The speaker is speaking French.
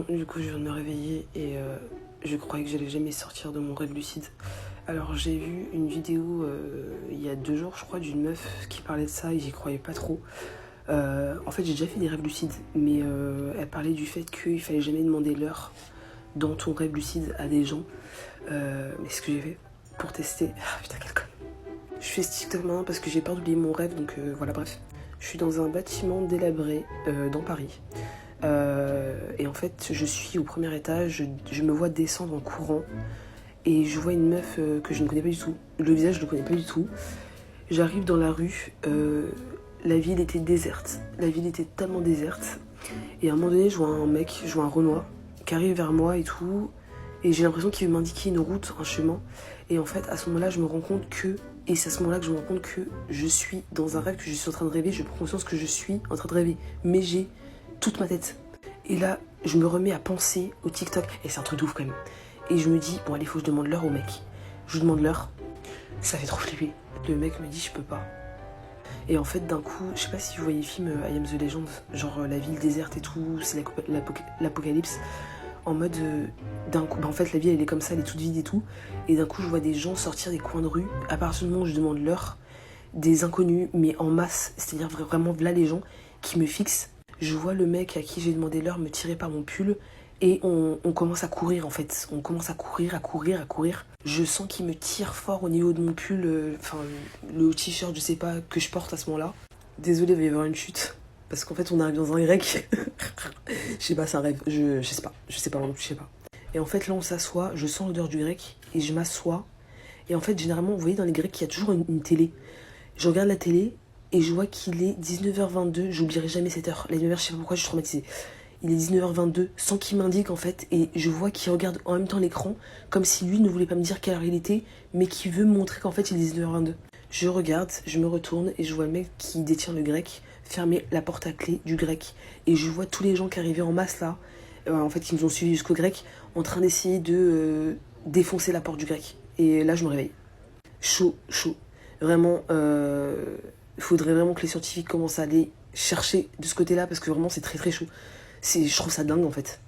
Du coup, je viens de me réveiller et je croyais que j'allais jamais sortir de mon rêve lucide. Alors, j'ai vu une vidéo il y a 2 jours, je crois, d'une meuf qui parlait de ça et j'y croyais pas trop. En fait, j'ai déjà fait des rêves lucides, mais elle parlait du fait qu'il fallait jamais demander l'heure dans ton rêve lucide à des gens. Mais c'est ce que j'ai fait pour tester. Ah putain, quel con. Je fais ce TikTok maintenant parce que j'ai peur d'oublier mon rêve, donc voilà, bref. Je suis dans un bâtiment délabré dans Paris. Et en fait, je suis au premier étage, je me vois descendre en courant et je vois une meuf que je ne connais pas du tout. Le visage, je ne le connais pas du tout. J'arrive dans la rue, la ville était déserte. La ville était tellement déserte. Et à un moment donné, je vois un mec, je vois un Renoir qui arrive vers moi et tout. Et j'ai l'impression qu'il veut m'indiquer une route, un chemin. Et en fait, à ce moment-là, je me rends compte que... Et c'est à ce moment-là que je me rends compte que je suis dans un rêve, que je suis en train de rêver. Je prends conscience que je suis en train de rêver. Mais j'ai toute ma tête. Et là, je me remets à penser au TikTok. Et c'est un truc de ouf quand même. Et je me dis, bon allez, faut que je demande l'heure au mec. Je lui demande l'heure. Ça fait trop flipper. Le mec me dit, je peux pas. Et en fait, d'un coup, je sais pas si vous voyez le film I Am the Legend, genre la ville déserte et tout, c'est l'apocalypse. En mode, d'un coup, en fait, la ville elle est comme ça, elle est toute vide et tout. Et d'un coup, je vois des gens sortir des coins de rue. À partir du moment où je demande l'heure, des inconnus, mais en masse, c'est-à-dire vraiment là les gens qui me fixent. Je vois le mec à qui j'ai demandé l'heure me tirer par mon pull et on commence à courir en fait. On commence à courir, à courir, à courir. Je sens qu'il me tire fort au niveau de mon pull, enfin le t-shirt, je sais pas, que je porte à ce moment-là. Désolée, il va y avoir une chute. Parce qu'en fait, on arrive dans un Y. Je sais pas, c'est un rêve. Je sais pas. Je sais pas, non plus, je sais pas. Et en fait, là, on s'assoit. Je sens l'odeur du grec et je m'assois. Et en fait, généralement, vous voyez, dans les grecs, il y a toujours une télé. Je regarde la télé et je vois qu'il est 19h22. J'oublierai jamais cette heure. La 19h, je sais pas pourquoi je suis traumatisée. Il est 19h22 sans qu'il m'indique en fait. Et je vois qu'il regarde en même temps l'écran comme si lui ne voulait pas me dire quelle heure il était, mais qui veut me montrer qu'en fait il est 19h22. Je regarde, je me retourne et je vois le mec qui détient le grec fermer la porte à clé du grec. Et je vois tous les gens qui arrivaient en masse là, en fait qui nous ont suivis jusqu'au grec, en train d'essayer de défoncer la porte du grec. Et là je me réveille. Chaud, chaud. Vraiment, il faudrait vraiment que les scientifiques commencent à aller chercher de ce côté-là parce que vraiment c'est très très chaud. Je trouve ça dingue en fait.